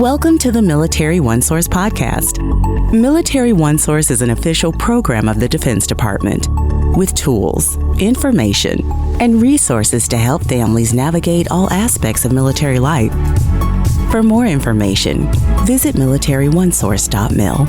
Welcome to the Military OneSource Podcast. Military OneSource is an official program of the Defense Department with tools, information, and resources to help families navigate all aspects of military life. For more information, visit MilitaryOneSource.mil.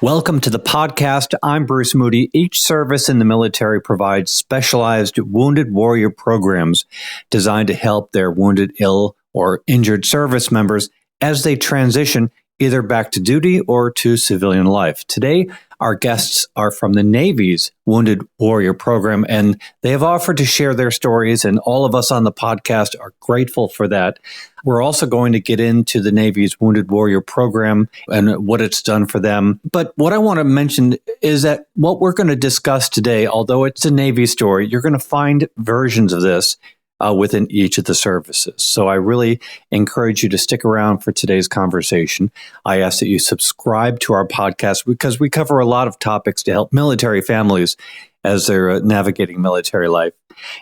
Welcome to the podcast. I'm Bruce Moody. Each service in the military provides specialized wounded warrior programs designed to help their wounded, ill, or injured service members as they transition either back to duty or to civilian life. Today, our guests are from the Navy's Wounded Warrior Program, and they have offered to share their stories, and all of us on the podcast are grateful for that. We're also going to get into the Navy's Wounded Warrior Program and what it's done for them. But what I want to mention is that what we're going to discuss today, although it's a Navy story, you're going to find versions of this within each of the services. So I really encourage you to stick around for today's conversation. I ask that you subscribe to our podcast because we cover a lot of topics to help military families as they're navigating military life.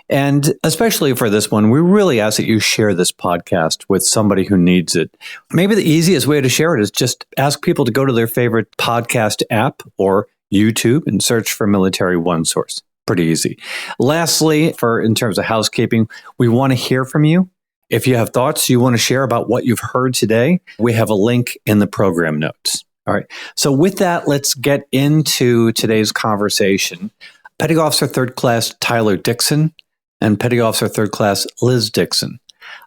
And especially for this one, we really ask that you share this podcast with somebody who needs it. Maybe the easiest way to share it is just ask people to go to their favorite podcast app or YouTube and search for Military OneSource. Pretty easy. Lastly, in terms of housekeeping, we want to hear from you. If you have thoughts you want to share about what you've heard today, we have a link in the program notes. All right. So with that, let's get into today's conversation. Petty Officer Third Class Tyler Dixon and Petty Officer Third Class Liz Dixon.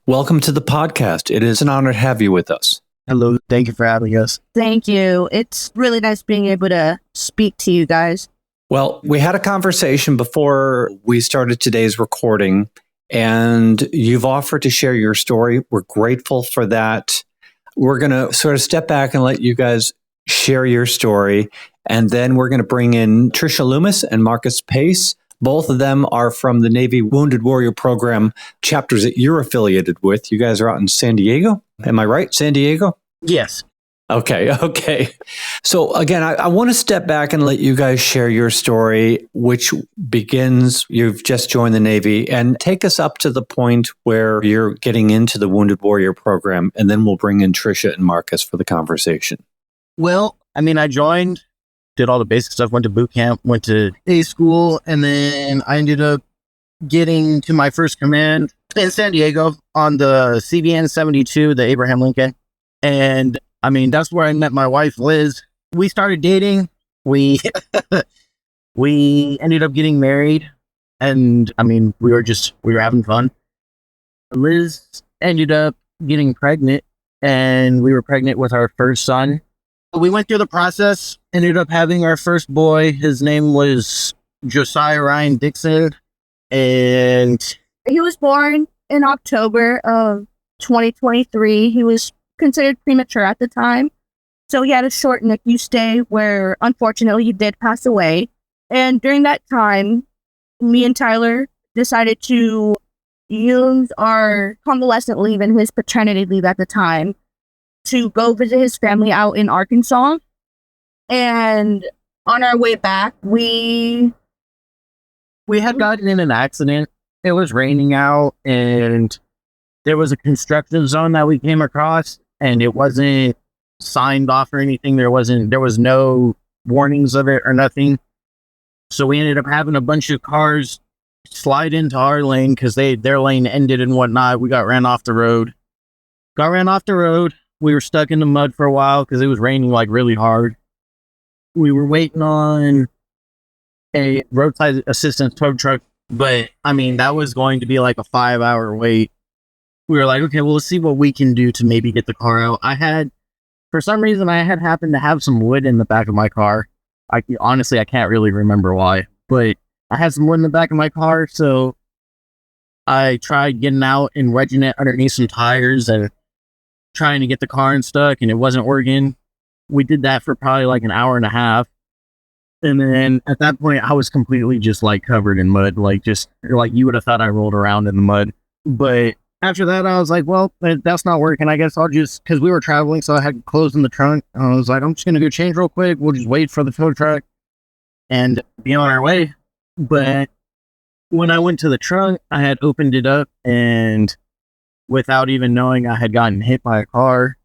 Welcome to the podcast. It is an honor to have you with us. Hello. Thank you for having us. Thank you. It's really nice being able to speak to you guys. Well, we had a conversation before we started today's recording, and you've offered to share your story. We're grateful for that. We're going to sort of step back and let you guys share your story, and then we're going to bring in Tricia Loomis and Marcus Pace. Both of them are from the Navy Wounded Warrior Program chapters that you're affiliated with. You guys are out in San Diego. Am I right? San Diego? Yes. Okay. So again, I want to step back and let you guys share your story, which begins, you've just joined the Navy, and take us up to the point where you're getting into the Wounded Warrior Program, and then we'll bring in Tricia and Marcus for the conversation. Well, I joined, did all the basic stuff, went to boot camp, went to A school, and then I ended up getting to my first command in San Diego on the CVN 72, the Abraham Lincoln. And that's where I met my wife, Liz. We started dating. We ended up getting married, and we were having fun. Liz ended up getting pregnant, and we were pregnant with our first son. We went through the process, ended up having our first boy. His name was Josiah Ryan Dixon, and he was born in October of 2023. He was considered premature at the time. So he had a short NICU stay where, unfortunately, he did pass away. And during that time, me and Tyler decided to use our convalescent leave and his paternity leave at the time to go visit his family out in Arkansas. And on our way back, we had gotten in an accident. It was raining out, and there was a construction zone that we came across, and it wasn't signed off or anything. There was no warnings of it or nothing. So we ended up having a bunch of cars slide into our lane because their lane ended and whatnot. We got ran off the road. We were stuck in the mud for a while because it was raining really hard. We were waiting on a roadside assistance tow truck, but that was going to be like a 5-hour wait. We were like, okay, well, let's see what we can do to maybe get the car out. For some reason, I had happened to have some wood in the back of my car. Honestly, I can't really remember why, but I had some wood in the back of my car, so I tried getting out and wedging it underneath some tires and trying to get the car unstuck, and it wasn't working. We did that for probably an hour and a half, and then at that point, I was completely just covered in mud, you would have thought I rolled around in the mud, but after that, I was like, well, that's not working. I guess I'll just, because we were traveling, so I had clothes in the trunk. I was like, I'm just going to go change real quick. We'll just wait for the tow truck and be on our way. But when I went to the trunk, I had opened it up, and without even knowing I had gotten hit by a car,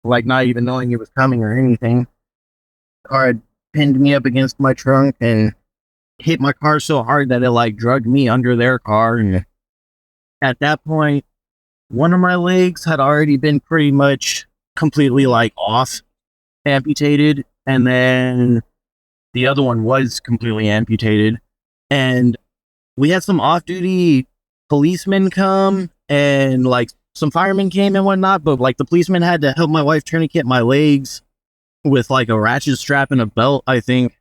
like not even knowing it was coming or anything. The car had pinned me up against my trunk and hit my car so hard that it like dragged me under their car. And at that point, one of my legs had already been pretty much completely like off, amputated, and then the other one was completely amputated. And we had some off-duty policemen come, and like some firemen came and whatnot, but like the policemen had to help my wife tourniquet my legs with like a ratchet strap and a belt, I think.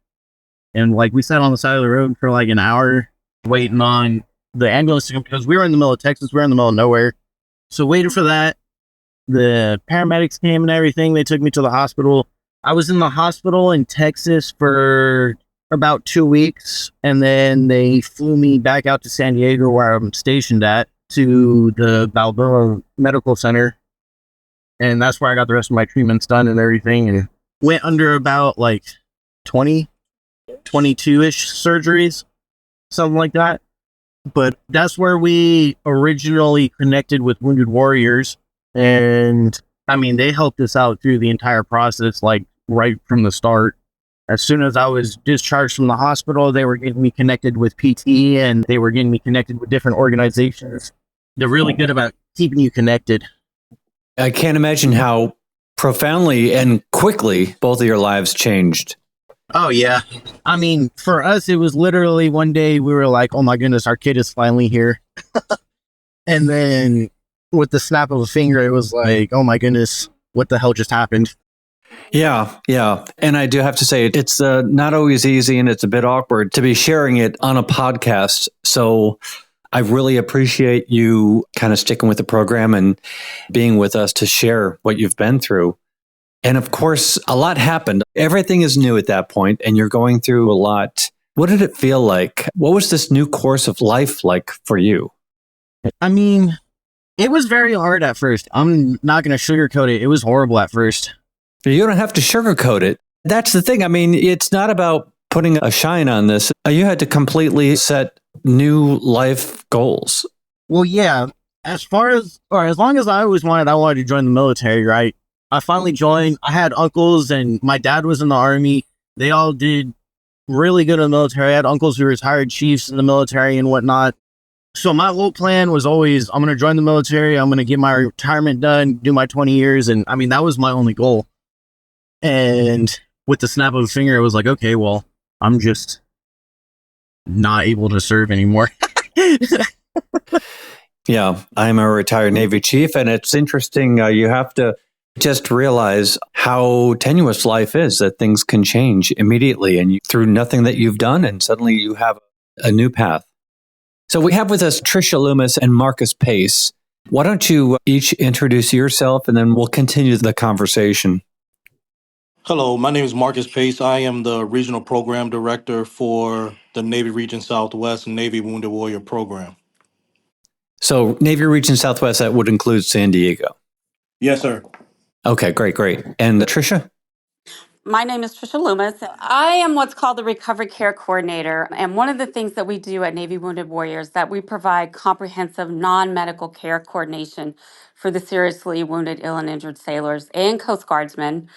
And like we sat on the side of the road for like an hour waiting on the ambulance to come, because we were in the middle of Texas, we were in the middle of nowhere. So waiting for that, the paramedics came and everything. They took me to the hospital. I was in the hospital in Texas for about 2 weeks, and then they flew me back out to San Diego, where I'm stationed at, to the Balboa Medical Center. And that's where I got the rest of my treatments done and everything, and went under about like 20, 22-ish surgeries, something like that. But that's where we originally connected with Wounded Warriors. And I mean, they helped us out through the entire process, like right from the start. As soon as I was discharged from the hospital, they were getting me connected with PT, and they were getting me connected with different organizations. They're really good about keeping you connected. I can't imagine how profoundly and quickly both of your lives changed. Oh, yeah. I mean, for us, it was literally one day we were like, oh my goodness, our kid is finally here. And then with the snap of a finger, it was like, oh my goodness, what the hell just happened? Yeah. And I do have to say, it's not always easy, and it's a bit awkward to be sharing it on a podcast. So I really appreciate you kind of sticking with the program and being with us to share what you've been through. And of course, a lot happened. Everything is new at that point, and you're going through a lot. What did it feel like? What was this new course of life like for you? I mean, it was very hard at first. I'm not going to sugarcoat it. It was horrible at first. You don't have to sugarcoat it. That's the thing. I mean, it's not about putting a shine on this. You had to completely set new life goals. Well, yeah. As long as I always wanted to join the military, right? I finally joined. I had uncles, and my dad was in the Army. They all did really good in the military. I had uncles who were retired chiefs in the military and whatnot. So my whole plan was always, I'm going to join the military. I'm going to get my retirement done, do my 20 years. And I mean, that was my only goal. And with the snap of a finger, it was like, okay, well, I'm just not able to serve anymore. Yeah, I'm a retired Navy chief, and it's interesting. You have to just realize how tenuous life is, that things can change immediately, and through nothing that you've done, and suddenly you have a new path. So we have with us Tricia Loomis and Marcus Pace. Why don't you each introduce yourself, and then we'll continue the conversation. Hello, my name is Marcus Pace. I am the Regional Program Director for the Navy Region Southwest Navy Wounded Warrior Program. So Navy Region Southwest, that would include San Diego. Yes, sir. Okay, great. And Tricia? My name is Tricia Loomis. I am what's called the Recovery Care Coordinator. And one of the things that we do at Navy Wounded Warriors is that we provide comprehensive non-medical care coordination for the seriously wounded, ill, and injured sailors and Coast Guardsmen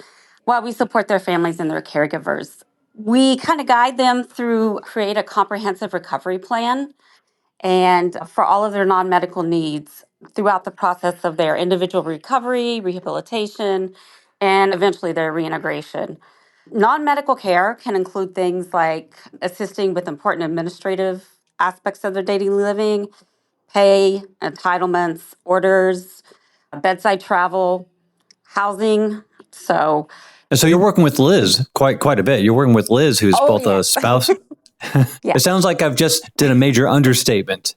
while we support their families and their caregivers. We kind of guide them through create a comprehensive recovery plan and for all of their non-medical needs throughout the process of their individual recovery, rehabilitation, and eventually their reintegration. Non-medical care can include things like assisting with important administrative aspects of their daily living, pay, entitlements, orders, bedside travel, housing. So you're working with Liz quite a bit. You're working with Liz, who's both a spouse. Yes. It sounds like I've just did a major understatement.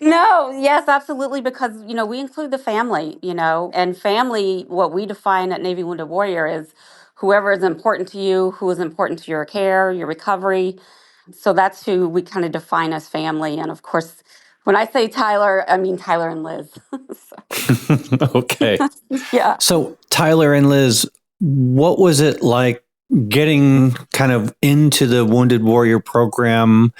No, yes, absolutely, because, we include the family, and family, what we define at Navy Wounded Warrior is whoever is important to you, who is important to your care, your recovery. So that's who we kind of define as family. And of course, when I say Tyler, I mean Tyler and Liz. Okay. Yeah. So Tyler and Liz, what was it like getting kind of into the Wounded Warrior program,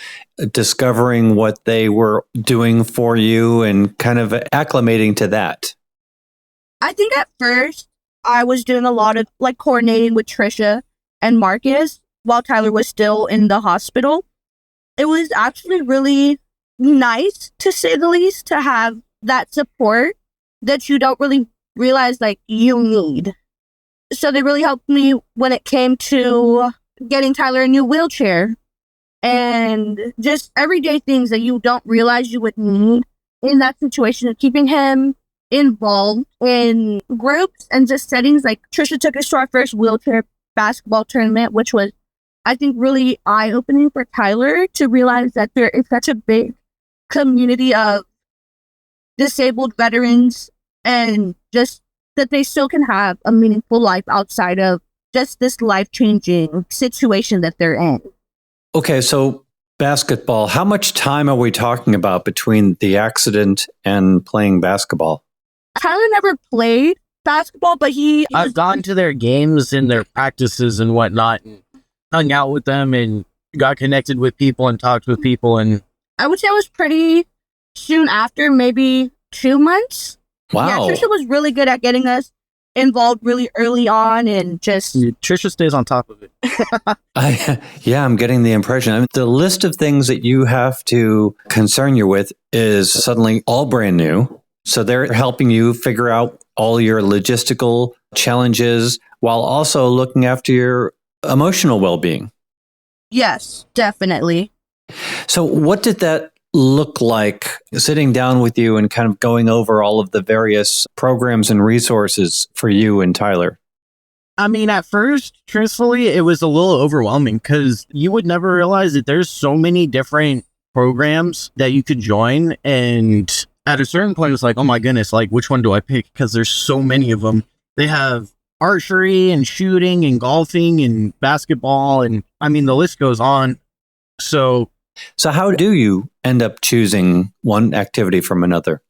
discovering what they were doing for you and kind of acclimating to that? I think at first I was doing a lot of like coordinating with Tricia and Marcus while Tyler was still in the hospital. It was actually really nice, to say the least, to have that support that you don't really realize like you need. So they really helped me when it came to getting Tyler a new wheelchair and just everyday things that you don't realize you would need in that situation, and keeping him involved in groups and just settings. Like Tricia took us to our first wheelchair basketball tournament, which was, I think, really eye-opening for Tyler to realize that there is such a big community of disabled veterans and just that they still can have a meaningful life outside of just this life-changing situation that they're in. Okay, so basketball, how much time are we talking about between the accident and playing basketball? Tyler never played basketball, but I've gone to their games and their practices and whatnot, and hung out with them and got connected with people and talked with people. And I would say it was pretty soon after, maybe 2 months. Wow. Yeah, Tricia was really good at getting us involved really early on, and just... Tricia stays on top of it. I'm getting the impression. I mean, the list of things that you have to concern you with is suddenly all brand new. So they're helping you figure out all your logistical challenges while also looking after your emotional well-being. Yes, definitely. So what did that look like, sitting down with you and kind of going over all of the various programs and resources for you and Tyler? I mean, at first, truthfully, it was a little overwhelming because you would never realize that there's so many different programs that you could join. And at a certain point, it's like, oh my goodness, like, which one do I pick? Because there's so many of them. They have archery and shooting and golfing and basketball. And I mean, the list goes on. So how do you end up choosing one activity from another?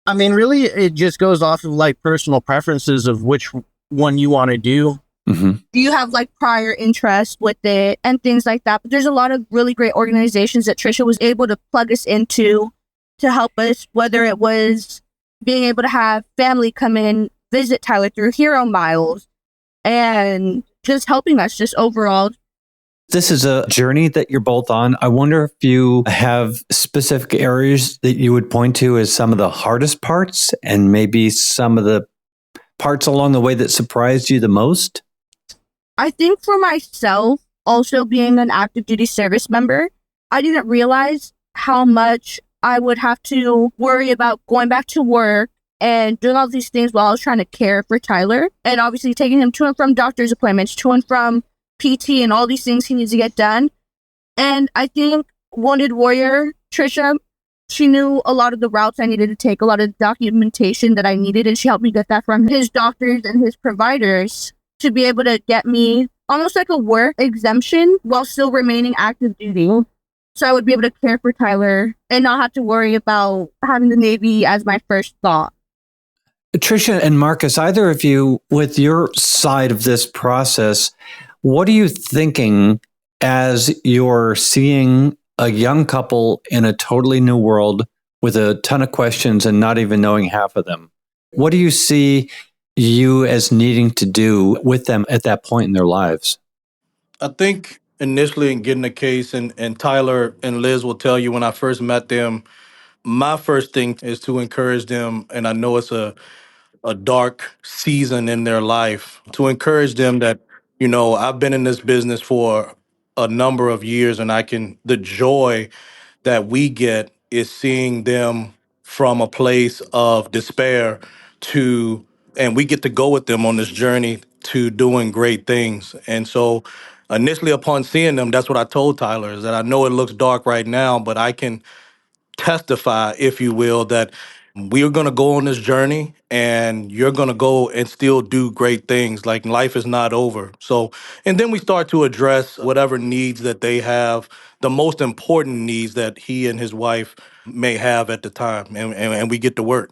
I mean, really, it just goes off of like personal preferences of which one you want to do. Mm-hmm. Do you have like prior interest with it and things like that? But there's a lot of really great organizations that Tricia was able to plug us into to help us, whether it was being able to have family come in, visit Tyler through Hero Miles, and just helping us just overall. This is a journey that you're both on. I wonder if you have specific areas that you would point to as some of the hardest parts and maybe some of the parts along the way that surprised you the most? I think for myself, also being an active duty service member, I didn't realize how much I would have to worry about going back to work and doing all these things while I was trying to care for Tyler, and obviously taking him to and from doctor's appointments, to and from PT, and all these things he needs to get done. And I think Wounded Warrior, Tricia, she knew a lot of the routes I needed to take, a lot of documentation that I needed, and she helped me get that from his doctors and his providers to be able to get me almost like a work exemption while still remaining active duty. So I would be able to care for Tyler and not have to worry about having the Navy as my first thought. Tricia and Marcus, either of you, with your side of this process, what are you thinking as you're seeing a young couple in a totally new world with a ton of questions and not even knowing half of them? What do you see you as needing to do with them at that point in their lives? I think initially in getting the case, and Tyler and Liz will tell you when I first met them, my first thing is to encourage them, and I know it's a dark season in their life, to encourage them that, I've been in this business for a number of years, and the joy that we get is seeing them from a place of despair and we get to go with them on this journey to doing great things. And so initially upon seeing them, that's what I told Tyler, is that I know it looks dark right now, but I can testify, if you will, that we are going to go on this journey and you're going to go and still do great things. Like, life is not over. So, and then we start to address whatever needs that they have, the most important needs that he and his wife may have at the time. And we get to work.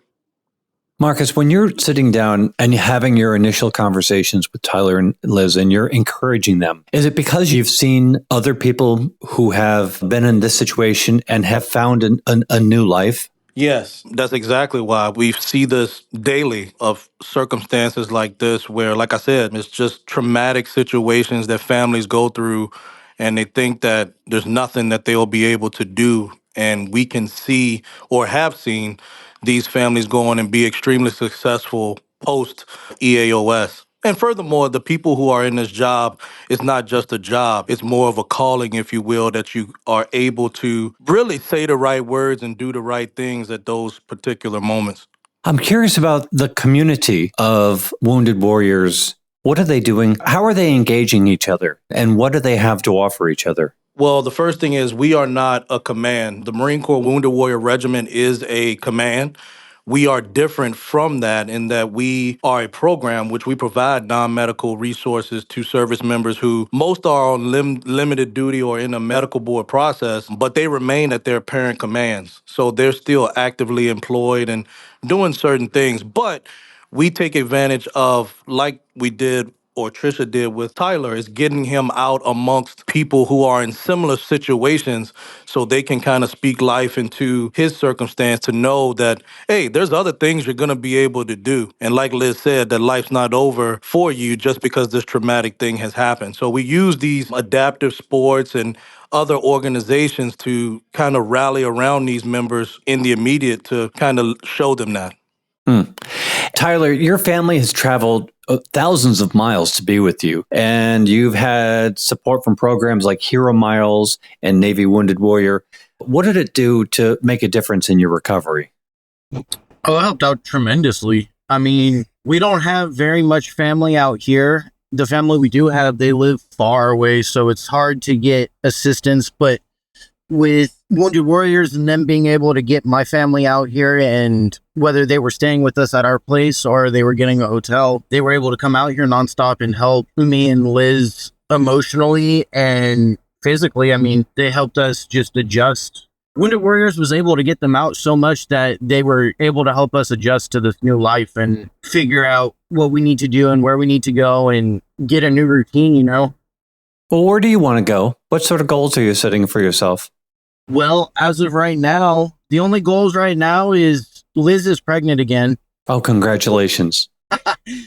Marcus, when you're sitting down and having your initial conversations with Tyler and Liz and you're encouraging them, is it because you've seen other people who have been in this situation and have found a new life? Yes, that's exactly why we see this daily of circumstances like this where, like I said, it's just traumatic situations that families go through and they think that there's nothing that they'll be able to do. And we can see or have seen these families go on and be extremely successful post EAOS. And furthermore, the people who are in this job, it's not just a job. It's more of a calling, if you will, that you are able to really say the right words and do the right things at those particular moments. I'm curious about the community of wounded warriors. What are they doing? How are they engaging each other? And what do they have to offer each other? Well, the first thing is we are not a command. The Marine Corps Wounded Warrior Regiment is a command. We are different from that in that we are a program which we provide non-medical resources to service members who most are on limited duty or in a medical board process, but they remain at their parent commands. So they're still actively employed and doing certain things. But we take advantage of, like we did or Tricia did with Tyler, is getting him out amongst people who are in similar situations so they can kind of speak life into his circumstance to know that, hey, there's other things you're going to be able to do. And like Liz said, that life's not over for you just because this traumatic thing has happened. So we use these adaptive sports and other organizations to kind of rally around these members in the immediate to kind of show them that. Tyler, your family has traveled thousands of miles to be with you, and you've had support from programs like Hero Miles and Navy Wounded Warrior. What did it do to make a difference in your recovery? Oh, it helped out tremendously. I mean, we don't have very much family out here. The family we do have, they live far away, so it's hard to get assistance, but with Wounded Warriors and them being able to get my family out here, and whether they were staying with us at our place or they were getting a hotel, they were able to come out here nonstop and help me and Liz emotionally and physically. I mean, they helped us just adjust. Wounded Warriors was able to get them out so much that they were able to help us adjust to this new life and figure out what we need to do and where we need to go and get a new routine, you know? Well, where do you want to go? What sort of goals are you setting for yourself? Well, as of right now, the only goals right now is Liz is pregnant again. Oh, congratulations.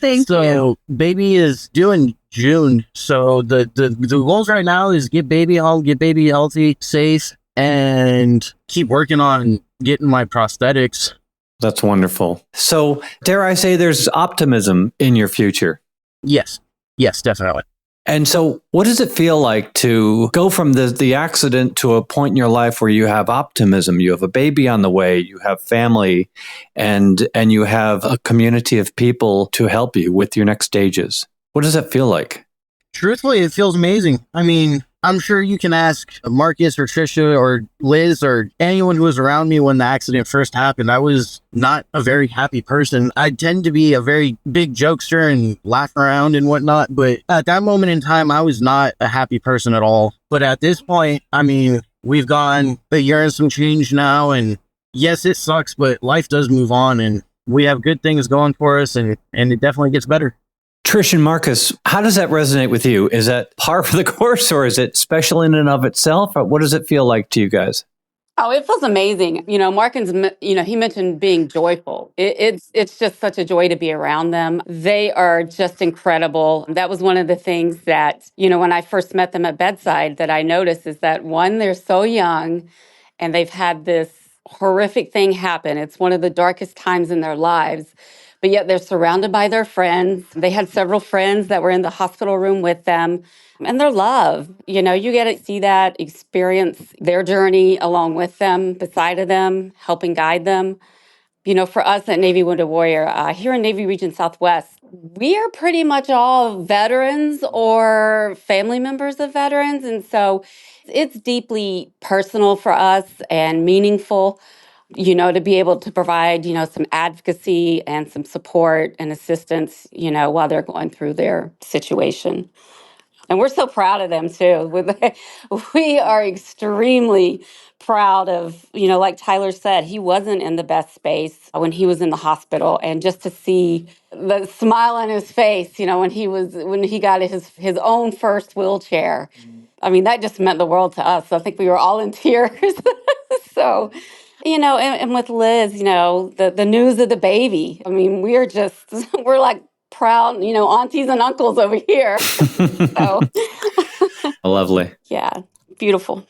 Thank you. So baby is due in June. So the goals right now is get baby home, get baby healthy, safe, and keep working on getting my prosthetics. That's wonderful. So dare I say there's optimism in your future? Yes. Yes, definitely. And so what does it feel like to go from the accident to a point in your life where you have optimism, you have a baby on the way, you have family, and you have a community of people to help you with your next stages? What does that feel like? Truthfully, it feels amazing. I mean, I'm sure you can ask Marcus or Tricia or Liz or anyone who was around me when the accident first happened. I was not a very happy person. I tend to be a very big jokester and laugh around and whatnot, but at that moment in time, I was not a happy person at all. But at this point, I mean, we've gone a year and some change now, and yes, it sucks, but life does move on, and we have good things going for us, and it definitely gets better. Trish and Marcus, how does that resonate with you? Is that par for the course, or is it special in and of itself? Or what does it feel like to you guys? Oh, it feels amazing. Markins, he mentioned being joyful. It's just such a joy to be around them. They are just incredible. That was one of the things that, when I first met them at bedside that I noticed is that, one, they're so young and they've had this horrific thing happen. It's one of the darkest times in their lives. But yet they're surrounded by their friends. They had several friends that were in the hospital room with them. And their love, you get to see that, experience their journey along with them, beside of them, helping guide them. For us at Navy Wounded Warrior, here in Navy Region Southwest, we are pretty much all veterans or family members of veterans. And so it's deeply personal for us and meaningful, to be able to provide, some advocacy and some support and assistance, while they're going through their situation. And we're so proud of them too. We are extremely proud of, like Tyler said, he wasn't in the best space when he was in the hospital. And just to see the smile on his face, when he got his own first wheelchair, I mean, that just meant the world to us. I think we were all in tears. So, and with Liz, the news of the baby, I mean, we're like proud, aunties and uncles over here. So, Lovely. Yeah, beautiful.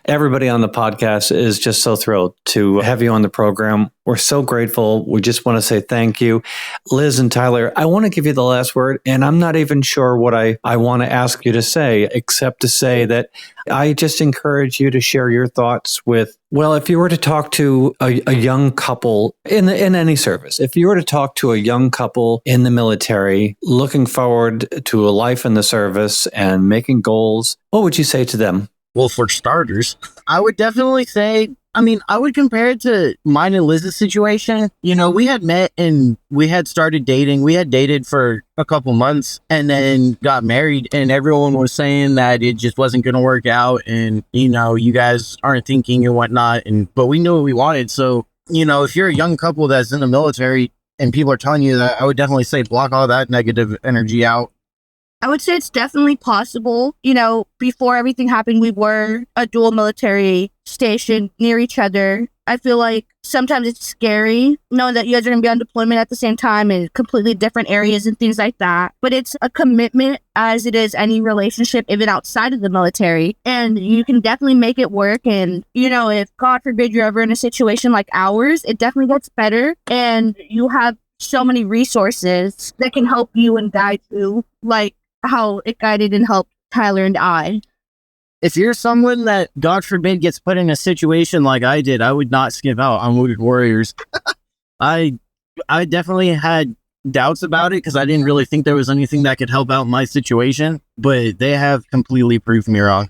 Everybody on the podcast is just so thrilled to have you on the program. We're so grateful. We just want to say thank you. Liz and Tyler, I want to give you the last word, and I'm not even sure what I want to ask you to say, except to say that I just encourage you to share your thoughts with, well, if you were to talk to a young couple in any service, if you were to talk to a young couple in the military, looking forward to a life in the service and making goals, what would you say to them? Well, for starters, I would definitely say, I would compare it to mine and Liz's situation. We had met and we had started dating. We had dated for a couple months and then got married, and everyone was saying that it just wasn't going to work out, and, you guys aren't thinking and whatnot. But we knew what we wanted. So, if you're a young couple that's in the military and people are telling you that, I would definitely say block all that negative energy out. I would say it's definitely possible. Before everything happened, we were a dual military station near each other. I feel like sometimes it's scary knowing that you guys are going to be on deployment at the same time in completely different areas and things like that. But it's a commitment, as it is any relationship, even outside of the military. And you can definitely make it work. And, if God forbid you're ever in a situation like ours, it definitely gets better. And you have so many resources that can help you and guide you, like how it guided and helped Tyler and I. If you're someone that, God forbid, gets put in a situation like I did, I would not skip out on Wounded Warriors. I definitely had doubts about it because I didn't really think there was anything that could help out my situation, but they have completely proved me wrong.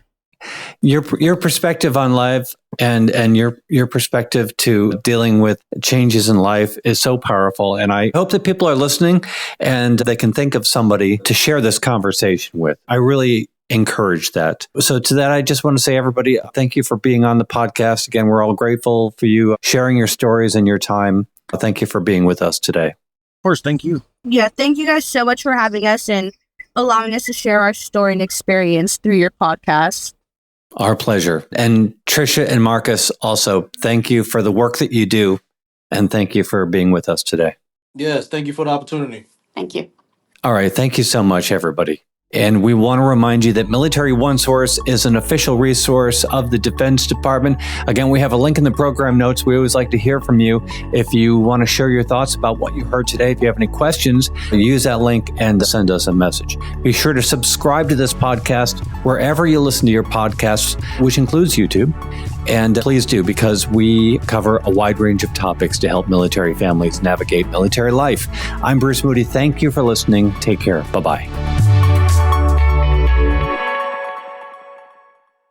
Your perspective on life and your perspective to dealing with changes in life is so powerful. And I hope that people are listening and they can think of somebody to share this conversation with. I really encourage that. So to that, I just want to say, everybody, thank you for being on the podcast. Again, we're all grateful for you sharing your stories and your time. Thank you for being with us today. Of course, thank you. Yeah, thank you guys so much for having us and allowing us to share our story and experience through your podcast. Our pleasure. And Tricia and Marcus, also, thank you for the work that you do. And thank you for being with us today. Yes, thank you for the opportunity. Thank you. All right. Thank you so much, everybody. And we want to remind you that Military OneSource is an official resource of the Defense Department. Again, we have a link in the program notes. We always like to hear from you. If you want to share your thoughts about what you heard today, if you have any questions, use that link and send us a message. Be sure to subscribe to this podcast wherever you listen to your podcasts, which includes YouTube. And please do, because we cover a wide range of topics to help military families navigate military life. I'm Bruce Moody. Thank you for listening. Take care. Bye-bye.